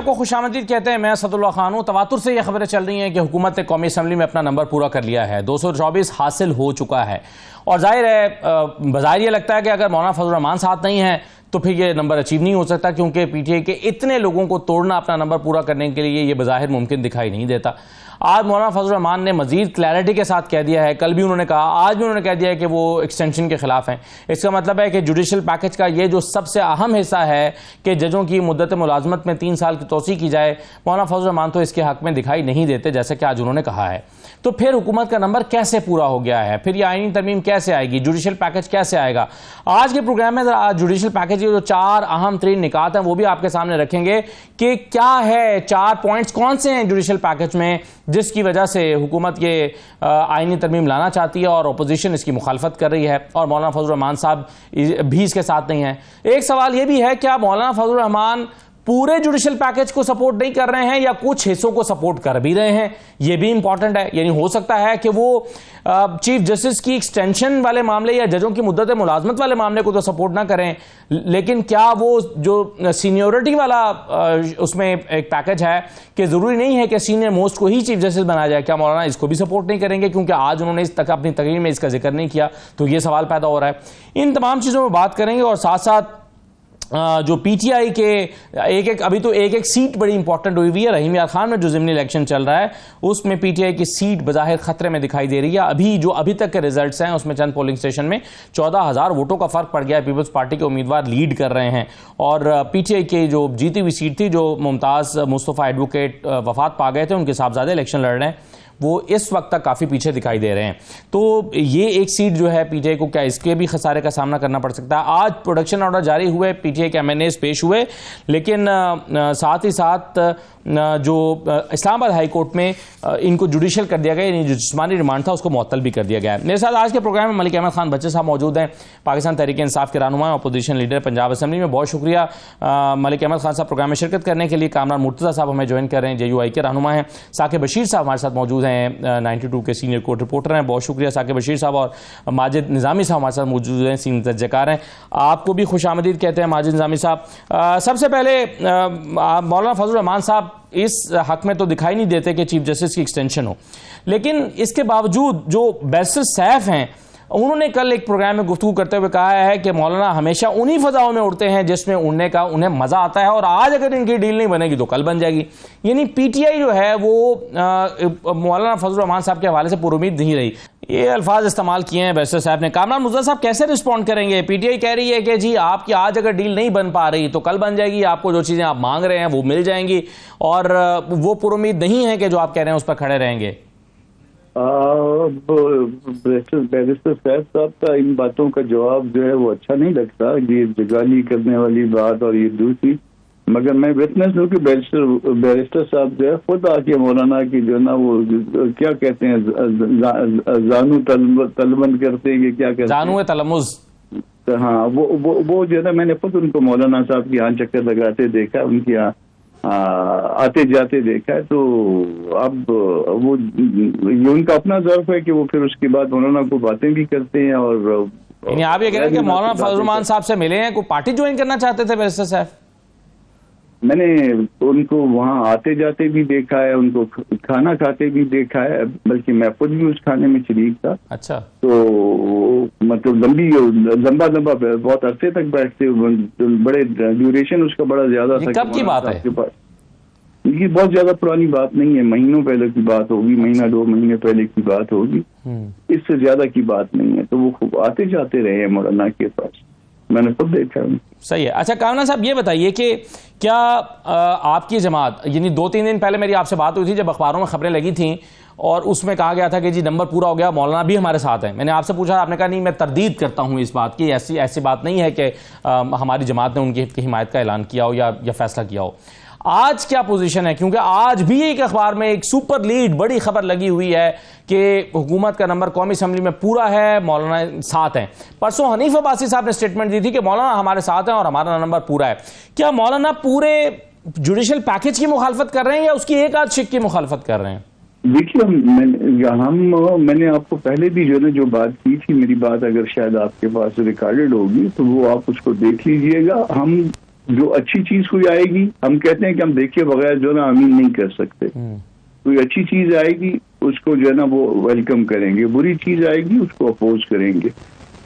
आपको खुशामदीद कहते हैं। मैं असदुल्लाह खान हूँ। तवातुर से ये खबरें चल रही हैं कि हुकूमत ने कौमी असम्बली में अपना नंबर पूरा कर लिया है, 224 हासिल हो चुका है। और जाहिर है बज़ाहिर ये लगता है कि अगर मौलाना फजल रहमान साथ नहीं है तो फिर ये नंबर अचीव नहीं हो सकता, क्योंकि पीटीआई के इतने लोगों को तोड़ना अपना नंबर पूरा करने के लिए ये बज़ाहिर मुमकिन दिखाई नहीं देता। आज मौलाना फजल रहमान ने मजीद क्लैरिटी के साथ कह दिया है, कल भी उन्होंने कहा, आज भी उन्होंने कह दिया है कि वो एक्सटेंशन के खिलाफ हैं। इसका मतलब है कि जुडिशल पैकेज का ये जो सबसे अहम हिस्सा है कि जजों की मुद्दत मुलाजमत में 3 साल की तोसी की जाए, मौलाना फजल रहमान तो इसके हक में दिखाई नहीं देते, जैसे कि आज उन्होंने कहा है। तो फिर हुकूमत का नंबर कैसे पूरा हो गया है, फिर ये आईनी तरमीम कैसे आएगी, जुडिशल पैकेज कैसे आएगा? आज के प्रोग्राम में आज जुडिशल पैकेज के जो 4 अहम तरीन निकात हैं वो भी आपके सामने रखेंगे कि क्या है, 4 पॉइंट्स कौन से हैं जुडिशल पैकेज में जिसकी वजह से हुकूमत ये आईनी तरमीम लाना चाहती है और अपोजिशन इसकी मुखालफत कर रही है और मौलाना फजल रहमान साहब भी इसके साथ नहीं है। एक सवाल ये भी है, क्या मौलाना फजल रहमान पूरे जुडिशल पैकेज को सपोर्ट नहीं कर रहे हैं या कुछ हिस्सों को सपोर्ट कर भी रहे हैं? यह भी इंपॉर्टेंट है। यानी हो सकता है कि वो चीफ जस्टिस की एक्सटेंशन वाले मामले या जजों की मुद्दत मुलाजमत वाले मामले को तो सपोर्ट ना करें, लेकिन क्या वो जो सीनियोरिटी वाला उसमें एक पैकेज है कि जरूरी नहीं है कि सीनियर मोस्ट को ही चीफ जस्टिस बनाया जाए, क्या मौलाना इसको भी सपोर्ट नहीं करेंगे? क्योंकि आज उन्होंने इस तक अपनी तकरीर में इसका जिक्र नहीं किया, तो ये सवाल पैदा हो रहा है। इन तमाम चीज़ों में बात करेंगे और साथ साथ जो पीटीआई के अभी तो एक सीट बड़ी इंपॉर्टेंट हुई हुई है। रहीम यार खान में जो ज़िमनी इलेक्शन चल रहा है उसमें पीटीआई की सीट बज़ाहिर खतरे में दिखाई दे रही है। अभी तक के रिजल्ट्स हैं उसमें चंद पोलिंग स्टेशन में 14,000 वोटों का फर्क पड़ गया है। पीपल्स पार्टी के उम्मीदवार लीड कर रहे हैं और पीटीआई की जो जीती हुई सीट थी, जो मुमताज़ मुस्तफ़ा एडवोकेट वफात पा गए थे, उनके साहबजादे इलेक्शन लड़ रहे हैं, वो इस वक्त तक काफ़ी पीछे दिखाई दे रहे हैं। तो ये एक सीट जो है पीटीआई को, क्या इसके भी खसारे का सामना करना पड़ सकता है? आज प्रोडक्शन ऑर्डर जारी हुए, पीटीआई के एमएनएस पेश हुए, लेकिन साथ ही साथ जो इस्लामाबाद हाई कोर्ट में इनको जुडिशल कर दिया गया, यानी जो जिस्मानी रिमांड था उसको मुअत्तल भी कर दिया गया है। मेरे साथ आज के प्रोग्राम में मलिक अहमद खान बच्चे साहब मौजूद हैं, पाकिस्तान तहरीक इंसाफ के रहनुमा, अपोजिशन लीडर पंजाब असम्बली में। बहुत शुक्रिया मलिक अहमद खान साहब प्रोग्राम में शिरकत करने के लिए। कामरान मुर्तज़ा साहब हमें ज्वाइन कर रहे हैं, जेयूआई के रहनुमा हैं। साकिब बशीर साहब हमारे साथ मौजूद हैं, 92 के सीनियर कोर्ट रिपोर्टर हैं। बहुत शुक्रिया साकिब बशीर साहब। और माजिद निज़ामी साहब हमारे साथ मौजूद हैं, सीनियर तजकार हैं। आपको भी खुशामदीद कहते हैं माजिद निज़ामी साहब। सबसे पहले मौलाना फजल रहमान साहब इस हक में तो दिखाई नहीं देते कि चीफ जस्टिस की एक्सटेंशन हो, लेकिन इसके बावजूद जो बैरिस्टर सैफ हैं उन्होंने कल एक प्रोग्राम में गुफ्तगू करते हुए कहा है कि मौलाना हमेशा उन्हीं फजाओं में उड़ते हैं जिसमें उड़ने का उन्हें मजा आता है और आज अगर इनकी डील नहीं बनेगी तो कल बन जाएगी। यानी पीटीआई जो है वो मौलाना फजल रहमान साहब के हवाले से पुरुमीद नहीं रही। ये अल्फाज इस्तेमाल किए हैं बैरिस्टर साहब ने। कामरान मुर्तज़ा साहब कैसे रिस्पॉन्ड करेंगे? पीटीआई कह रही है कि जी आपकी आज अगर डील नहीं बन पा रही तो कल बन जाएगी, आपको जो चीज़ें आप मांग रहे हैं वो मिल जाएंगी, और वो पुरुमीद नहीं है कि जो आप कह रहे हैं उस पर खड़े रहेंगे। बैरिस्टर साहब का इन बातों का जवाब जो है वो अच्छा नहीं लगता, ये जगाली करने वाली बात और ये दूसरी। मगर मैं विटनेस हूँ कि बैरिस्टर साहब जो है खुद आके मौलाना की जो ना वो क्या कहते हैं जानू तलबंद करते हैं, क्या कहते हैं, जानू तलमुज़। हाँ, वो जो है ना, मैंने खुद उनको मौलाना साहब की यहाँ चक्कर लगाते देखा, उनके यहाँ आते जाते देखा है। तो अब वो ये उनका अपना ज़र्फ है कि वो फिर उसके बाद मौलाना को बातें भी करते हैं। और आप ये कह रहे हैं कि मौलाना फजल रहमान साहब से मिले हैं, कोई पार्टी ज्वाइन करना चाहते थे बैरिस्टर साहब? मैंने उनको वहाँ आते जाते भी देखा है, उनको खाना खाते भी देखा है, बल्कि मैं खुद भी उस खाने में शरीक था। अच्छा। तो मतलब लंबा बहुत अरसे तक बैठते, बड़े ड्यूरेशन उसका बड़ा ज्यादा था। कब की बात है? ये बहुत ज्यादा पुरानी बात नहीं है, महीनों पहले की बात होगी, महीना 2 महीने पहले की बात होगी, इससे ज्यादा की बात नहीं है। तो वो खूब आते जाते रहे हैं मौलाना के पास, मैंने खुद देखा है। सही है। अच्छा कामरान साहब ये बताइए कि क्या आपकी जमात, यानी 2-3 दिन पहले मेरी आपसे बात हुई थी जब अखबारों में खबरें लगी थीं और उसमें कहा गया था कि जी नंबर पूरा हो गया, मौलाना भी हमारे साथ हैं। मैंने आपसे पूछा, आपने कहा नहीं मैं तरदीद करता हूं इस बात की, ऐसी बात नहीं है कि हमारी जमात ने उनकी हिमायत का ऐलान किया हो या फैसला किया हो। आज क्या पोजीशन है? क्योंकि आज भी एक अखबार में एक सुपर लीड बड़ी खबर लगी हुई है कि हुकूमत का नंबर कौमी असम्बली में पूरा है, मौलाना साथ हैं। परसों हनीफ अब्बासी साहब ने स्टेटमेंट दी थी कि मौलाना हमारे साथ हैं और हमारा नंबर पूरा है। क्या मौलाना पूरे जुडिशल पैकेज की मुखालफत कर रहे हैं या उसकी एक आध शिक की मुखालफत कर रहे हैं? देखिए, मैंने आपको पहले भी जो बात की थी, मेरी बात अगर शायद आपके पास रिकॉर्डेड होगी तो वो आप उसको देख लीजिएगा। हम जो अच्छी चीज कोई आएगी, हम कहते हैं कि हम देखे बगैर जो ना आमीन नहीं कर सकते। कोई अच्छी चीज आएगी उसको जो है ना वो वेलकम करेंगे, बुरी चीज आएगी उसको अपोज करेंगे।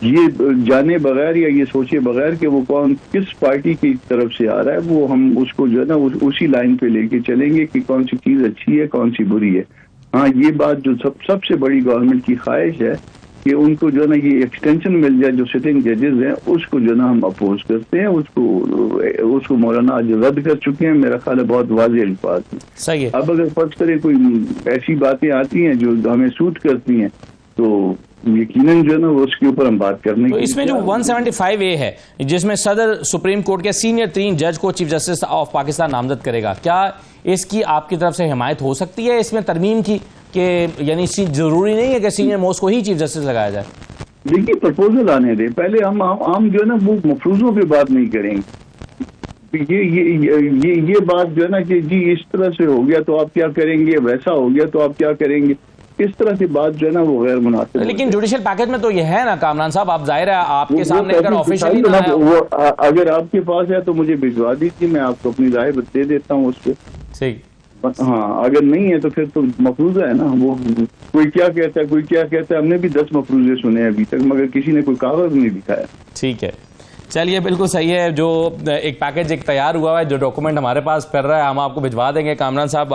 ये जाने बगैर या ये सोचे बगैर कि वो कौन किस पार्टी की तरफ से आ रहा है, वो हम उसको जो है ना उसी लाइन पे लेके चलेंगे कि कौन सी चीज अच्छी है कौन सी बुरी है। हाँ, ये बात जो सबसे बड़ी गवर्नमेंट की ख्वाहिश है कि उनको जो ना ये एक्सटेंशन मिल जाए, जो सिटिंग जजेस हैं उसको जो ना हम अपोज करते हैं, उसको मौलाना आज रद्द कर चुके हैं। मेरा ख्याल है बहुत वाज़ेह अल्फाज में। सही है। अब अगर फर्ज करें कोई ऐसी बातें आती हैं जो हमें सूट करती हैं तो यकीनन जो है ना उसके ऊपर हम बात करने तो इसमें जो 175A है जिसमें सदर सुप्रीम कोर्ट के सीनियर 3 जज को चीफ जस्टिस ऑफ पाकिस्तान नामजद करेगा, क्या इसकी आपकी तरफ से हिमायत हो सकती है इसमें तरमीम की, कि यानी जरूरी नहीं है कि सीनियर मोस्ट को ही चीफ जस्टिस लगाया जाए? देखिए, प्रपोजल आने दे पहले, हम जो है ना वो मफरूजों पे बात नहीं करेंगे। ये बात जो है ना कि जी इस तरह से हो गया तो आप क्या करेंगे, वैसा हो गया तो आप क्या करेंगे, इस तरह की बात जो है ना वो गैर मुनासिब। लेकिन जुडिशियल पैकेज में तो ये है ना कामरान साहब, आप जाहिर है आपके सामने अगर ऑफिशियली वो अगर आपके पास है तो मुझे भिजवा दीजिए, मैं आपको अपनी राय दे देता हूँ उस पर। ठीक। हाँ, अगर नहीं है तो फिर तो मफरूजा है ना, वो कोई क्या कहता है कोई क्या कहता है। हमने भी 10 मफरूजे सुने हैं अभी तक, मगर किसी ने कोई कागज नहीं दिखाया। ठीक है, चलिए बिल्कुल सही है। जो एक पैकेज एक तैयार हुआ है, जो डॉक्यूमेंट हमारे पास फिर रहा है, हम आपको भिजवा देंगे कामरान साहब,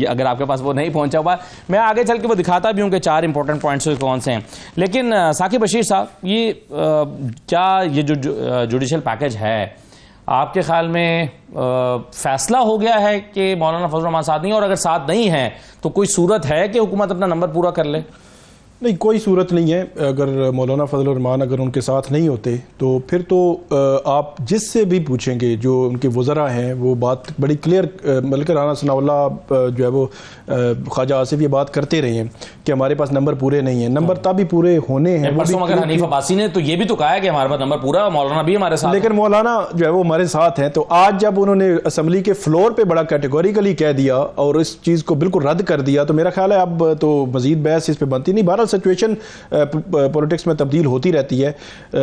अगर आपके पास वो नहीं पहुंचा हुआ। मैं आगे चल के वो दिखाता भी हूँ कि 4 इंपॉर्टेंट पॉइंट्स कौन से हैं। लेकिन साकिब बशीर साहब, ये क्या ये जो जुडिशियल पैकेज है आपके ख्याल में फैसला हो गया है कि मौलाना फजल रहमान साथ नहीं, और अगर साथ नहीं है तो कोई सूरत है कि हुकूमत अपना नंबर पूरा कर ले? नहीं, कोई सूरत नहीं है। अगर मौलाना फजल रहमान अगर उनके साथ नहीं होते तो फिर तो आप जिससे भी पूछेंगे, जो उनके वज़रा हैं, वो बात बड़ी क्लियर, मलिक राना सनाउल्लाह जो है वो ख्वाजा आसिफ ये बात करते रहे हैं कि हमारे पास नंबर पूरे नहीं है। नंबर तभी पूरे होने हैं। मगर हनीफ अब्बासी ने तो ये भी तो कहा है कि हमारे पास नंबर पूरा, मौलाना भी हमारे साथ, लेकिन मौलाना जो है वो हमारे साथ हैं। तो आज जब उन्होंने असम्बली के फ्लोर पे बड़ा कैटेगोरिकली कह दिया और इस चीज़ को बिल्कुल रद्द कर दिया, तो मेरा ख्याल है अब तो मजीद बहस इस पर बनती नहीं। बहरहाल सिचुएशन पॉलिटिक्स में तब्दील होती रहती है।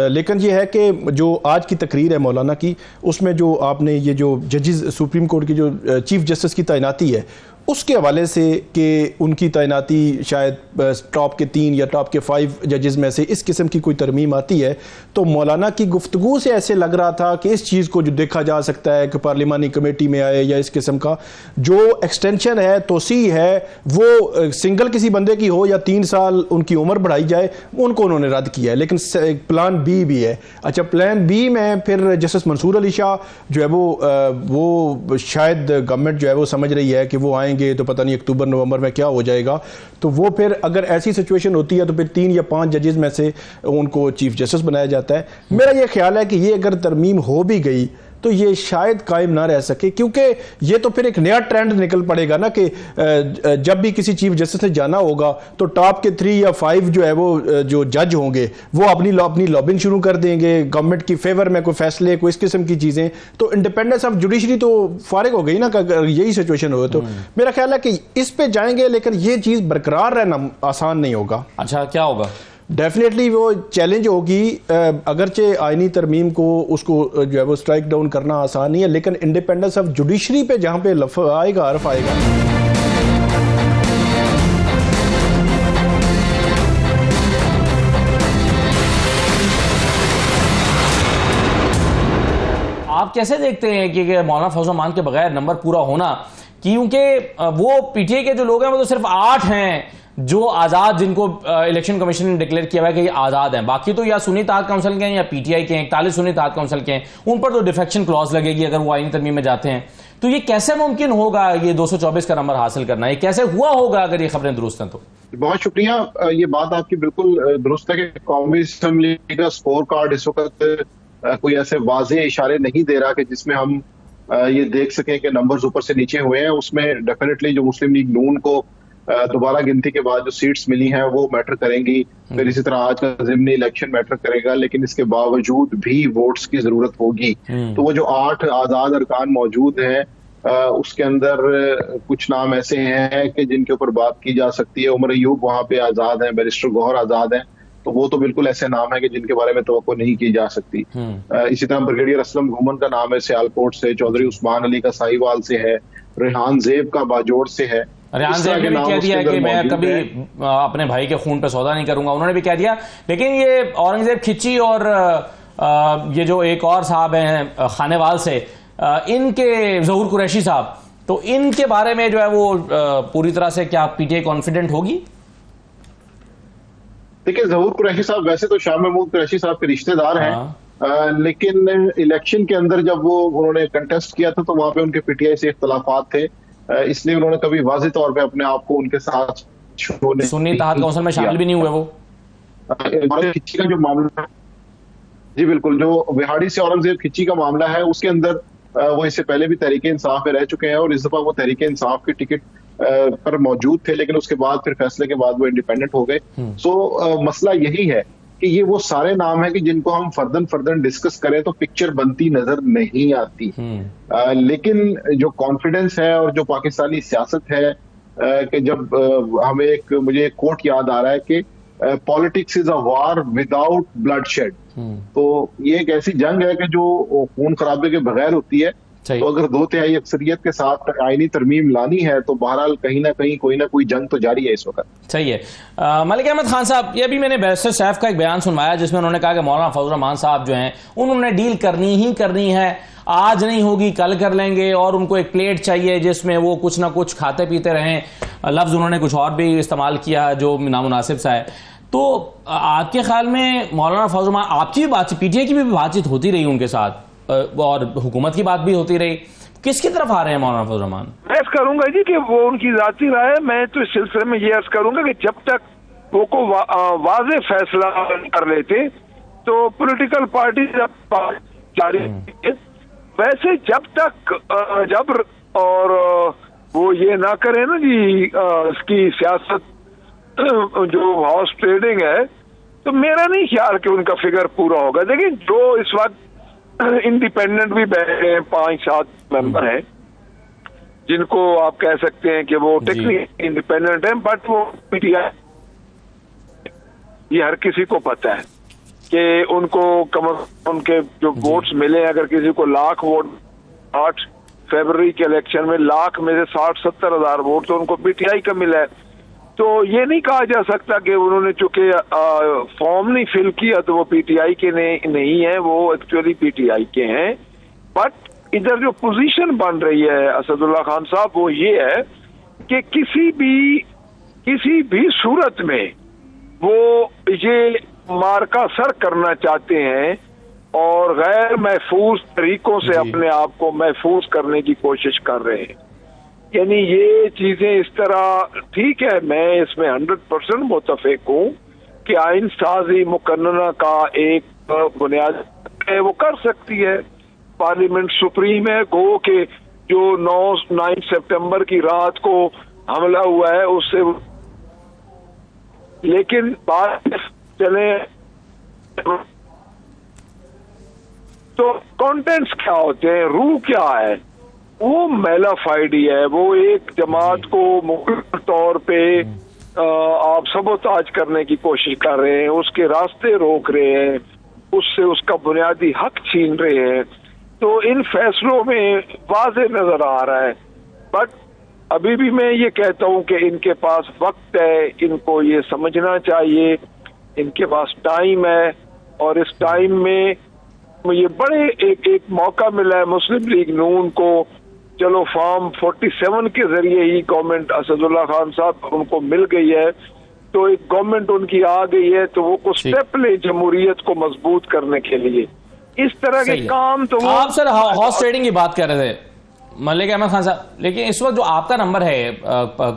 लेकिन ये है कि जो आज की तकरीर है मौलाना की, उसमें जो आपने ये जो जजेस सुप्रीम कोर्ट की जो चीफ जस्टिस की तैनाती है उसके हवाले से कि उनकी तैनाती शायद टॉप के 3 या टॉप के 5 जजेस में से इस किस्म की कोई तरमीम आती है, तो मौलाना की गुफ्तगू से ऐसे लग रहा था कि इस चीज़ को जो देखा जा सकता है कि पार्लिमानी कमेटी में आए या इस किस्म का जो एक्सटेंशन है, तोसी है, वो सिंगल किसी बंदे की हो या 3 साल उनकी उम्र बढ़ाई जाए, उनको उन्होंने रद्द किया है। लेकिन प्लान बी भी है। अच्छा, प्लान बी में फिर जस्टिस मंसूर अली शाह जो है वो शायद गवर्नमेंट जो है वो समझ रही है कि वो आएंगे तो पता नहीं अक्टूबर नवंबर में क्या हो जाएगा, तो वो फिर अगर ऐसी सिचुएशन होती है तो फिर 3 या 5 जजेस में से उनको चीफ जस्टिस बनाया जाता है। मेरा ये ख्याल है कि ये अगर तरमीम हो भी गई तो ये शायद कायम ना रह सके, क्योंकि ये तो फिर एक नया ट्रेंड निकल पड़ेगा ना कि जब भी किसी चीफ जस्टिस से जाना होगा तो टॉप के 3 या 5 जो है वो जो जज होंगे वो अपनी लॉबिंग शुरू कर देंगे गवर्नमेंट की फेवर में, कोई फैसले, कोई इस किस्म की चीज़ें। तो इंडिपेंडेंस ऑफ जुडिशरी तो फारिग हो गई ना, अगर यही सिचुएशन हो तो मेरा ख्याल है कि इस पे जाएंगे, लेकिन ये चीज़ बरकरार रहना आसान नहीं होगा। अच्छा, क्या होगा? डेफिनेटली वो चैलेंज होगी। अगरचे आईनी तरमीम को उसको जो है वो स्ट्राइक डाउन करना आसान नहीं है, लेकिन इंडिपेंडेंस ऑफ जुडिशरी पे जहां पे लफ आएगा, हर्फ आएगा। आप कैसे देखते हैं कि मौलाना फजल रहमान के बगैर नंबर पूरा होना, क्योंकि वो पीटीआई के जो लोग हैं वो तो सिर्फ 8 हैं जो आज़ाद, जिनको इलेक्शन कमीशन ने डिक्लेयर किया है कि ये आज़ाद हैं, बाकी तो या सुन्नी इत्तेहाद काउंसिल के हैं या पीटीआई के हैं। 41 सुन्नी इत्तेहाद काउंसिल के हैं, उन पर तो डिफेक्शन क्लॉज लगेगी अगर वो आईनी तरमीम में जाते हैं। तो ये कैसे मुमकिन होगा ये 224 का नंबर हासिल करना? ये कैसे हुआ होगा अगर ये खबरें दुरुस्त हैं तो? बहुत शुक्रिया। ये बात आपकी बिल्कुल दुरुस्त है कि कौमी असम्बली का स्कोर कार्ड इस वक्त कोई ऐसे वाज़ेह इशारे नहीं दे रहा कि जिसमें हम ये देख सकें कि नंबर्स ऊपर से नीचे हुए हैं। उसमें डेफिनेटली जो मुस्लिम लीग नून को दोबारा गिनती के बाद जो सीट्स मिली हैं वो मैटर करेंगी, फिर इसी तरह आज का ज़िमनी इलेक्शन मैटर करेगा, लेकिन इसके बावजूद भी वोट्स की जरूरत होगी। तो वो जो 8 आज़ाद अरकान मौजूद हैं उसके अंदर कुछ नाम ऐसे हैं कि जिनके ऊपर बात की जा सकती है। उमर अयूब वहां पे आज़ाद हैं, बैरिस्टर गौहर आज़ाद हैं, तो वो तो बिल्कुल ऐसे नाम है कि जिनके बारे में तवक्को नहीं की जा सकती। इसी तरह ब्रिगेडियर असलम घुमन का नाम है सियालकोट से, चौधरी उस्मान अली का साहिवाल से है, रेहान जेब का बाजोड़ से है। रेहान जेब ने भी कह दिया कि मैं कभी अपने भाई के खून पे सौदा नहीं करूंगा, उन्होंने भी कह दिया। लेकिन ये औरंगजेब खिच्ची और ये जो एक और साहब हैं खानेवाल से, इनके ज़हूर कुरैशी साहब, तो इनके बारे में जो है वो पूरी तरह से क्या पीटीआई कॉन्फिडेंट होगी? देखिए, ज़हूर कुरैशी साहब वैसे तो शाह महमूद कुरैशी साहब के रिश्तेदार हैं, लेकिन इलेक्शन के अंदर जब वो उन्होंने कंटेस्ट किया था तो वहां पे उनके पीटीआई से इख्तलाफात थे, इसलिए उन्होंने कभी वाज़ेह तौर पे अपने आप को उनके साथ सुन्नी इत्तेहाद काउंसिल में शामिल भी नहीं हुए वो। खिच्ची का जो मामला, जी बिल्कुल, जो विहाड़ी से औरंगजेब खिच्ची का मामला है उसके अंदर वो इससे पहले भी तहरीके इंसाफ में रह चुके हैं और इस दफा वो तहरीके इंसाफ की टिकट पर मौजूद थे, लेकिन उसके बाद फिर फैसले के बाद वो इंडिपेंडेंट हो गए। सो मसला यही है कि ये वो सारे नाम है कि जिनको हम फर्दन डिस्कस करें तो पिक्चर बनती नजर नहीं आती। लेकिन जो कॉन्फिडेंस है और जो पाकिस्तानी सियासत है कि जब हमें मुझे एक कोट याद आ रहा है कि politics is a war without bloodshed, तो ये एक ऐसी जंग है कि जो खून खराबे के बगैर होती है। तो अगर 2/3 अक्सरियत के साथ आईनी तरमीम लानी है तो बहरहाल कहीं ना कहीं कोई ना कोई जंग तो जारी है इस वक्त। सही है। मलिक अहमद खान साहब, ये भी मैंने बैरिस्टर सैफ का एक बयान सुनवाया जिसमें उन्होंने कहा कि मौलाना फजल रहमान साहब जो हैं उन्होंने डील करनी ही करनी है, आज नहीं होगी कल कर लेंगे, और उनको एक प्लेट चाहिए जिसमें वो कुछ ना कुछ खाते पीते रहें। लफ्ज उन्होंने कुछ और भी इस्तेमाल किया जो नामुनासिब सा है। तो आपके ख्याल में मौलाना फजल रहमान, आपकी भी बातचीत, पीटीआई की भी बातचीत होती रही उनके साथ और हुकूमत की बात भी होती रही, किसकी तरफ आ रहे हैं मौलाना फजल रहमान? मैं अर्ज करूंगा जी कि वो उनकी जाती राय है। मैं तो इस सिलसिले में ये अर्ज करूंगा कि जब तक वो को वाज़ेह फैसला कर लेते तो पॉलिटिकल पार्टी जब जारी, वैसे जब तक जब और वो ये ना करे ना जी इसकी सियासत जो हाउस ट्रेडिंग है, तो मेरा नहीं ख्याल कि उनका फिगर पूरा होगा। देखिए, जो इस वक्त इंडिपेंडेंट भी बैठे हैं 5-7 मेंबर हैं जिनको आप कह सकते हैं कि वो टेक्निकली इंडिपेंडेंट हैं, बट वो पीटीआई, ये हर किसी को पता है कि उनको उनके जो वोट्स मिले, अगर किसी को 1,00,000 वोट 8 फरवरी के इलेक्शन में 1,00,000 में से 60-70 हजार वोट तो उनको पीटीआई का मिला है। तो ये नहीं कहा जा सकता कि उन्होंने चूंकि फॉर्म नहीं फिल किया तो वो पीटीआई के नहीं है, वो एक्चुअली पीटीआई के हैं। बट इधर जो पोजीशन बन रही है असदुल्ला खान साहब, वो ये है कि किसी भी सूरत में वो ये मार्का सर करना चाहते हैं और गैर महफूज तरीकों से अपने आप को महफूज करने की कोशिश कर रहे हैं। यानी ये चीजें इस तरह, ठीक है, मैं इसमें 100% मुतफिक हूँ कि आइन साजी मुकन्नना का एक बुनियाद है, वो कर सकती है। पार्लियामेंट सुप्रीम है, गो के जो 9 सितंबर की रात को हमला हुआ है उससे, लेकिन बात चले तो कंटेंट्स क्या होते हैं, रूह क्या है, वो मेलाफाइड ही है। वो एक जमात को मुकम्मल तौर पे आप सबोताज करने की कोशिश कर रहे हैं, उसके रास्ते रोक रहे हैं, उससे उसका बुनियादी हक छीन रहे हैं। तो इन फैसलों में वाज़ेह नजर आ रहा है। बट अभी भी मैं ये कहता हूं कि इनके पास वक्त है, इनको ये समझना चाहिए, इनके पास टाइम है, और इस टाइम में ये बड़े एक मौका मिला है मुस्लिम लीग नून को। चलो फॉर्म 47 के जरिए ही गवर्नमेंट असदुल्ला खान साहब उनको मिल गई है, तो एक गवर्नमेंट उनकी आ गई है, तो वो कुछ स्टेप ले जमहूरियत को मजबूत करने के लिए। इस तरह के काम तो आप सर हॉर्स ट्रेडिंग की बात कर रहे थे मलिक अहमद खान साहब, लेकिन इस वक्त जो आपका नंबर है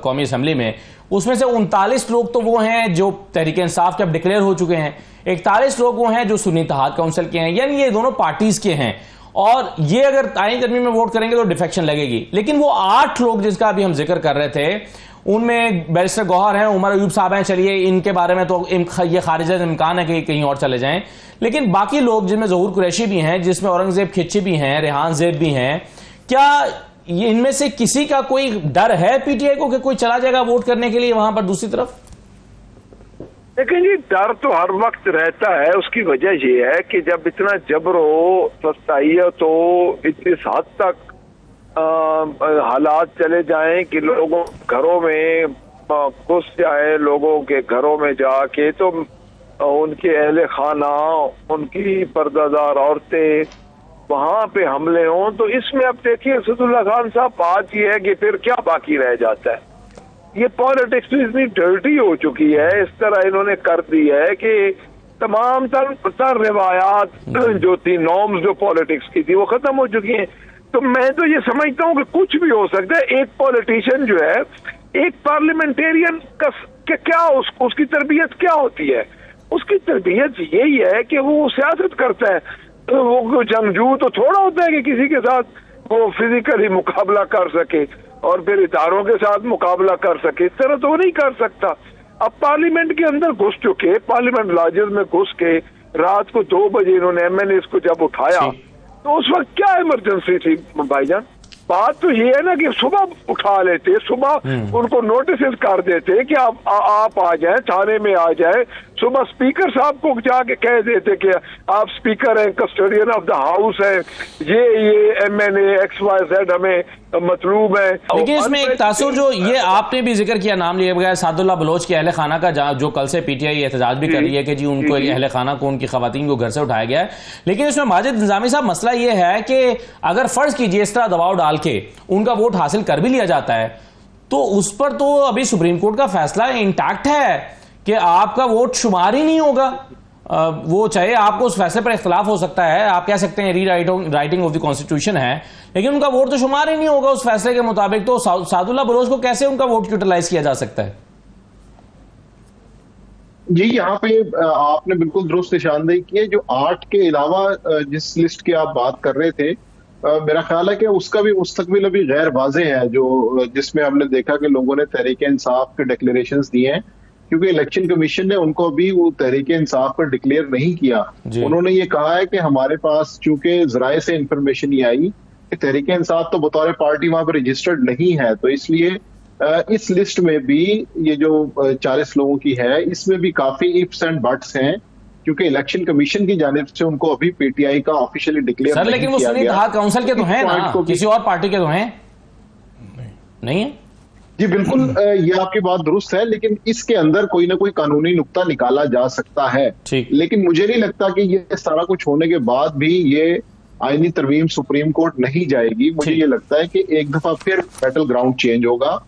कौमी असम्बली में, उसमें से 39 लोग तो वो हैं जो तहरीक इंसाफ के अब डिक्लेयर हो चुके हैं, 41 लोग वो हैं जो सुन्नी इत्तेहाद काउंसिल के हैं, यानी ये दोनों पार्टीज के हैं। और ये अगर आईनी तरमीम में वोट करेंगे तो डिफेक्शन लगेगी। लेकिन वो 8 लोग जिसका अभी हम जिक्र कर रहे थे, उनमें बैरिस्टर गौहर हैं, उमर अयूब साहब हैं, चलिए इनके बारे में तो ये खारिज इम्कान है कि कहीं और चले जाएं, लेकिन बाकी लोग जिनमें ज़हूर कुरैशी भी हैं, जिसमें औरंगजेब खिच्ची भी हैं, रेहान जेब भी हैं, क्या ये इनमें से किसी का कोई डर है पीटीआई को कि कोई चला जाएगा वोट करने के लिए वहां पर दूसरी तरफ? लेकिन जी डर तो हर वक्त रहता है। उसकी वजह ये है कि जब इतना जबर हो, सस्ताई है, तो इस हद तक हालात चले जाएं कि लोगों घरों में घुस जाए, लोगों के घरों में जाके तो उनके अहले खाना, उनकी पर्दादार औरतें वहां पे हमले हों। तो इसमें अब देखिए असदुल्ला खान साहब, बात ये है कि फिर क्या बाकी रह जाता है। ये पॉलिटिक्स इतनी डर्टी हो चुकी है, इस तरह इन्होंने कर दी है कि तमाम तर रिवायात जो थी, नॉर्म्स जो पॉलिटिक्स की थी, वो खत्म हो चुकी हैं। तो मैं तो ये समझता हूँ कि कुछ भी हो सकता है। एक पॉलिटिशियन जो है, एक पार्लियामेंटेरियन का क्या उसकी तरबियत क्या होती है? उसकी तरबियत यही है कि वो सियासत करता है। तो वो जंगजू तो थोड़ा होता है कि किसी के साथ वो फिजिकली मुकाबला कर सके और फिर इदारों के साथ मुकाबला कर सके, इस तरह तो वो नहीं कर सकता। अब पार्लियामेंट के अंदर घुस चुके, पार्लियामेंट लॉजेस में घुस के रात को 2 बजे इन्होंने MNAs को जब उठाया, तो उस वक्त क्या इमरजेंसी थी भाईजान? बात तो ये है ना कि सुबह उठा लेते, सुबह उनको नोटिस कर देते कि आप आ जाएं, थाने में आ जाएं। सुबह स्पीकर साहब को जाके कह देते कि आप स्पीकर हैं, कस्टोडियन ऑफ द हाउस हैं, ये MNA XYZ हमें मतलूब है। लेकिन इसमें एक तासुर जो ये आपने भी जिक्र किया, नाम लिए बगैर, सादुल्ला बलोच के अहले खाना का, जो कल से PTI एहतजाज भी कर रही है कि जी उनको अहले खाना को, उनकी खवातीन को घर से उठाया गया है। लेकिन इसमें माजिद निजामी साहब, मसला ये है कि अगर फर्ज कीजिए इस तरह दबाव डाल के उनका वोट हासिल कर भी लिया जाता है, तो उस पर तो अभी सुप्रीम कोर्ट का फैसला इंटैक्ट है कि आपका वोट शुमार ही नहीं होगा। वो चाहे आपको उस फैसले पर इख्तलाफ हो सकता है, आप कह सकते हैं री राइटिंग ऑफ द कॉन्स्टिट्यूशन है, लेकिन उनका वोट तो शुमार ही नहीं होगा उस फैसले के मुताबिक। तो सादुल्ला बलोच को कैसे उनका वोट यूटिलाइज किया जा सकता है? जी, यहाँ पे आपने बिल्कुल दुरुस्त निशानदेही की है। जो 8 के अलावा जिस लिस्ट की आप बात कर रहे थे, मेरा ख्याल है कि उसका भी मुस्तकबिल अभी गैर वाज़ेह है, जो जिसमें हमने देखा कि लोगों ने तहरीक इंसाफ के डिक्लेरेशंस दिए हैं, क्योंकि इलेक्शन कमीशन ने उनको अभी वो तहरीक इंसाफ पर डिक्लेयर नहीं किया। उन्होंने ये कहा है कि हमारे पास चूंकि जराए से इंफॉर्मेशन ये आई कि तहरीक इंसाफ तो बतौर पार्टी वहां पर रजिस्टर्ड नहीं है, तो इसलिए इस लिस्ट में भी ये जो 40 लोगों की है, इसमें भी काफी इफ्स एंड बट्स हैं, क्योंकि इलेक्शन कमीशन की जानिब से उनको अभी PTI का ऑफिशियली डिक्लेयर नहीं किया गया। लेकिन वो सुन्नी इत्तेहाद काउंसिल के तो हैं ना, किसी और पार्टी के तो हैं नहीं है? जी बिल्कुल, ये आपकी बात दुरुस्त है, लेकिन इसके अंदर कोई ना कोई कानूनी नुक्ता निकाला जा सकता है। लेकिन मुझे नहीं लगता कि ये सारा कुछ होने के बाद भी ये आईनी तरमीम सुप्रीम कोर्ट नहीं जाएगी। मुझे ये लगता है कि एक दफा फिर बैटल ग्राउंड चेंज होगा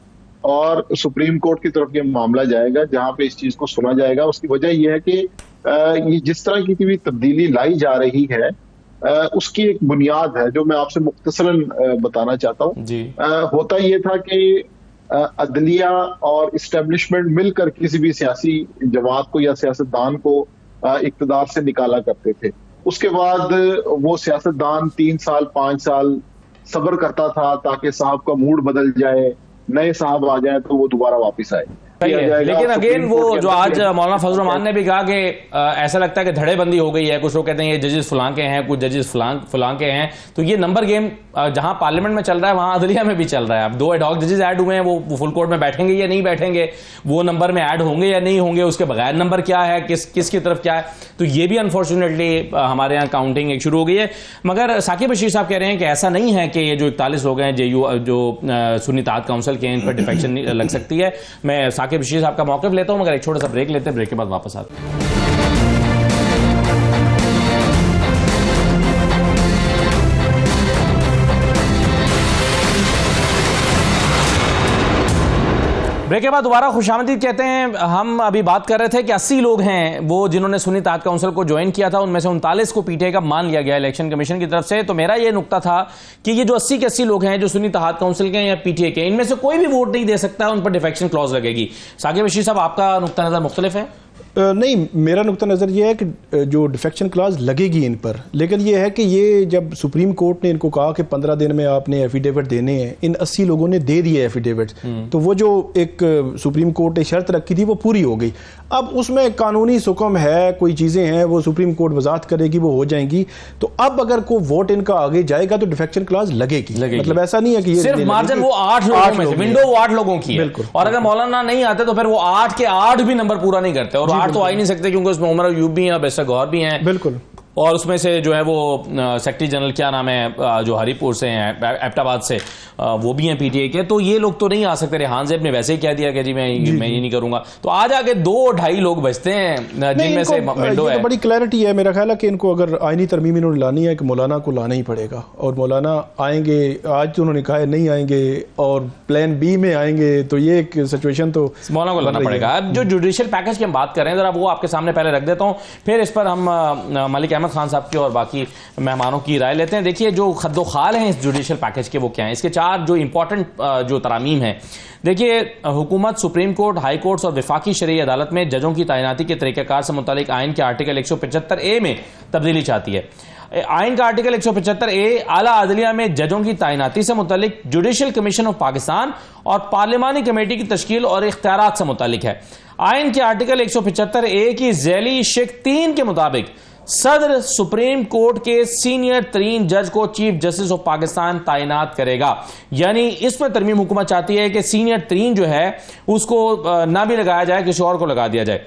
और सुप्रीम कोर्ट की तरफ ये मामला जाएगा, जहां पे इस चीज को सुना जाएगा। उसकी वजह यह है कि ये जिस तरह की भी तब्दीली लाई जा रही है, उसकी एक बुनियाद है जो मैं आपसे मुख्तसरन बताना चाहता हूँ। होता ये था कि अदलिया और इस्टेब्लिशमेंट मिलकर किसी भी सियासी जमात को या सियासतदान को इक्तदार से निकाला करते थे। उसके बाद वो सियासतदान 3 साल 5 साल सब्र करता था ताकि साहब का मूड बदल जाए, नए साहब आ जाए तो वो दोबारा वापिस आए। लेकिन अगेन वो जो आज मौलाना फजल रहमान ने भी कहा कि ऐसा लगता है कि धड़ेबंदी हो गई है। कुछ लोग कहते हैं ये जजेस फलां के हैं, कुछ जजेस फलां के हैं। तो ये नंबर गेम जहां पार्लियामेंट में चल रहा है, वहां अदलिया में भी चल रहा है। अब 2 एडहॉक जजेस ऐड हुए हैं, वो फुल कोर्ट में बैठेंगे या नहीं बैठेंगे, वो नंबर में ऐड होंगे या नहीं होंगे, उसके बगैर नंबर क्या है, किसकी तरफ क्या है। तो ये भी अनफॉर्चुनेटली हमारे यहाँ काउंटिंग एक शुरू हो गई है। मगर साकिब बशीर साहब कह रहे हैं कि ऐसा नहीं है कि ये जो 41 लोग हैं जो सुन्नी इत्तेहाद काउंसिल के, इन पर डिफेक्शन लग सकती है। मैं साकिब बशीर साहब का मौका लेता हूं, मगर एक छोटा सा ब्रेक लेते हैं, ब्रेक के बाद वापस आते हैं। ब्रेक के बाद दोबारा खुशामदीद कहते हैं। हम अभी बात कर रहे थे कि 80 लोग हैं वो जिन्होंने सुन्नी इत्तेहाद काउंसिल को ज्वाइन किया था, उनमें से 39 को PTI का मान लिया गया इलेक्शन कमीशन की तरफ से। तो मेरा ये नुक्ता था कि ये जो 80 के 80 लोग हैं जो सुन्नी इत्तेहाद काउंसिल के या PTI के, इनमें से कोई भी वोट नहीं दे सकता, उन पर डिफेक्शन क्लॉज लगेगी। साकिब बशीर साहब, आपका नुक्ता नजर मुख्तलिफ है? नहीं, मेरा नुक्ता नज़र ये है कि जो डिफेक्शन क्लास लगेगी इन पर, लेकिन ये है कि ये जब सुप्रीम कोर्ट ने इनको कहा कि 15 दिन में आपने एफिडेविट देने हैं, इन 80 लोगों ने दे दिए एफिडेविट, तो वो जो एक सुप्रीम कोर्ट ने शर्त रखी थी वो पूरी हो गई। अब उसमें कानूनी हुक्म है, कोई चीज़ें हैं वो सुप्रीम कोर्ट वजाहत करेगी, वो हो जाएंगी। तो अब अगर कोई वोट इनका आगे जाएगा तो डिफेक्शन क्लास लगेगी। मतलब ऐसा नहीं है कि सिर्फ मार्जिन वो 8 लोगों में से, विंडो वो 8 लोगों की है, और अगर मौलाना नहीं आते तो फिर वो 8 के 8 भी नंबर पूरा नहीं करते और 60 तो आ ही नहीं सकते क्योंकि उसमें उमर अयूब भी हैं और बैरिस्टर गौहर भी हैं, बिल्कुल, और उसमें से जो है वो सेक्रेटरी जनरल क्या नाम है जो हरीपुर से हैं, एबटाबाद से, वो भी हैं पीटीआई के, तो ये लोग तो नहीं आ सकते। रेहान ज़ेब ने वैसे ही कह दिया कि जी मैं ये नहीं करूंगा, तो आज आके 2-2.5 लोग बचते हैं जिनमें से विंडो है। तो बड़ी क्लैरिटी है मेरा ख्याल है कि इनको अगर आईनी तरमीम इन्होंने लानी है कि मौलाना को लाना ही पड़ेगा, और मौलाना आएंगे, आज तो उन्होंने कहा है नहीं आएंगे और प्लान बी में आएंगे, तो ये एक सिचुएशन तो मौलाना को लाना पड़ेगा। अब जो जुडिशियल पैकेज की हम बात कर रहे हैं जरा वो आपके सामने पहले रख देता हूं, फिर इस पर हम मलिक अहमद खान साहब की और बाकी मेहमानों की राय लेते हैं। देखिए जो खद्दोखाल हैं इस जुडिशियल पैकेज के वो क्या हैं, इसके 4 जो इंपॉर्टेंट जो तरामीम है। देखिए हुकूमत सुप्रीम कोर्ट, हाई कोर्ट्स और वफाकी शरई अदालत में जजों की तैनाती के तरीक़ाकार से मुतालिक आइन के आर्टिकल 175A में तब्दीली चाहती है। आइन का आर्टिकल 175A आला अदलिया में जजों की तैनाती से मुतालिक जुडिशियल कमीशन ऑफ पाकिस्तान और पार्लिमानी कमेटी की तश्कील और इख्तियारात से मुतालिक है। आइन के आर्टिकल 175A की झैली शिक 3 के मुताबिक सदर सुप्रीम कोर्ट के सीनियर तरीन जज को चीफ जस्टिस ऑफ पाकिस्तान तैनात करेगा। यानी इसमें तरमीम हुकूमत चाहती है कि सीनियर तरीन जो है उसको ना भी लगाया जाए, किसी और को लगा दिया जाए।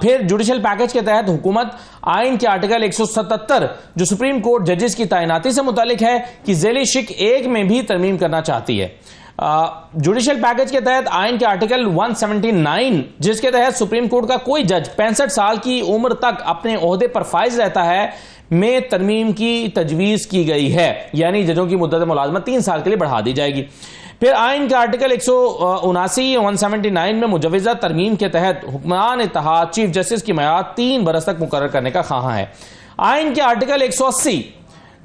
फिर जुडिशियल पैकेज के तहत हुकूमत आइन के आर्टिकल 177 जो सुप्रीम कोर्ट जजेस की तैनाती से मुतालिक है कि झैली शिक 1 में भी तरमीम करना चाहती है। जुडिशियल पैकेज के तहत आइन के आर्टिकल 179 जिसके तहत सुप्रीम कोर्ट का कोई जज 65 साल की उम्र तक अपने ओहदे पर फाइज रहता है में तरमीम की तजवीज की गई है, यानी जजों की मुद्दत मुलाजमत 3 साल के लिए बढ़ा दी जाएगी। फिर आइन का आर्टिकल 179 में मुजवजा तरमीम के तहत हुक्मरान इत्तेहाद चीफ जस्टिस की मियाद 3 बरस तक मुकर्रर करने का खाहा है। आइन के आर्टिकल 180